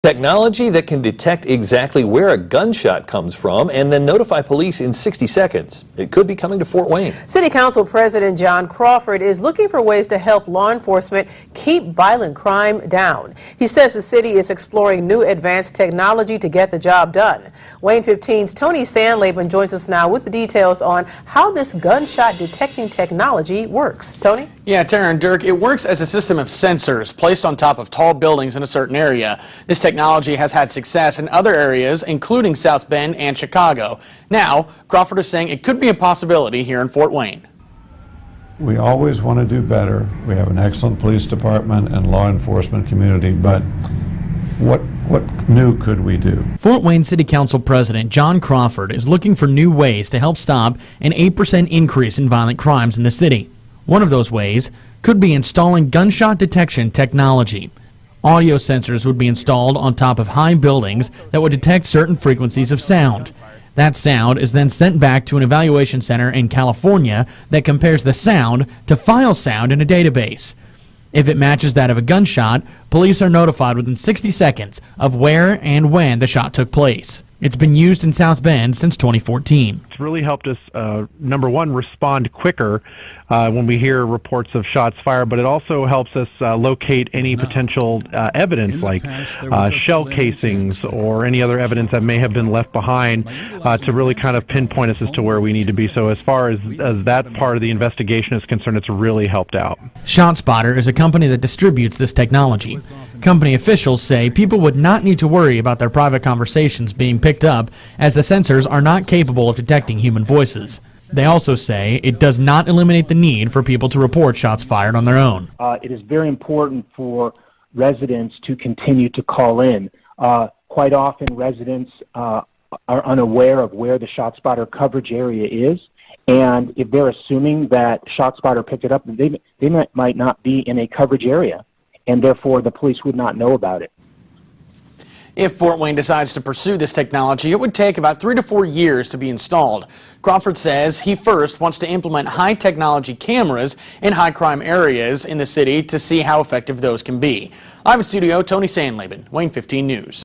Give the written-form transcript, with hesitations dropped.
Technology that can detect exactly where a gunshot comes from and then notify police in 60 seconds. It could be coming to Fort Wayne. City Council President John Crawford is looking for ways to help law enforcement keep violent crime down. He says the city is exploring new advanced technology to get the job done. Wayne 15's Tony Sandlaben joins us now with the details on how this gunshot detecting technology works. Tony? Yeah, Tara and Dirk, it works as a system of sensors placed on top of tall buildings in a certain area. This technology has had success in other areas, including South Bend and Chicago. Now, Crawford is saying it could be a possibility here in Fort Wayne. We always want to do better. We have an excellent police department and law enforcement community, but what new could we do? Fort Wayne City Council President John Crawford is looking for new ways to help stop an 8% increase in violent crimes in the city. One of those ways could be installing gunshot detection technology. Audio sensors would be installed on top of high buildings that would detect certain frequencies of sound. That sound is then sent back to an evaluation center in California that compares the sound to file sound in a database. If it matches that of a gunshot, police are notified within 60 seconds of where and when the shot took place. It's been used in South Bend since 2014. It's really helped us, number one, respond quicker when we hear reports of shots fired, but it also helps us locate any potential evidence like shell casings or any other evidence that may have been left behind to really kind of pinpoint us as to where we need to be. So as far as that part of the investigation is concerned, it's really helped out. ShotSpotter is a company that distributes this technology. Company officials say people would not need to worry about their private conversations being picked up, as the sensors are not capable of detecting human voices. They also say it does not eliminate the need for people to report shots fired on their own. It is very important for residents to continue to call in. Quite often residents are unaware of where the ShotSpotter coverage area is, and if they're assuming that ShotSpotter picked it up, they might not be in a coverage area, and therefore the police would not know about it. If Fort Wayne decides to pursue this technology, it would take about 3 to 4 years to be installed. Crawford says he first wants to implement high technology cameras in high crime areas in the city to see how effective those can be. Live in studio, Tony Sandlaben, Wayne 15 News.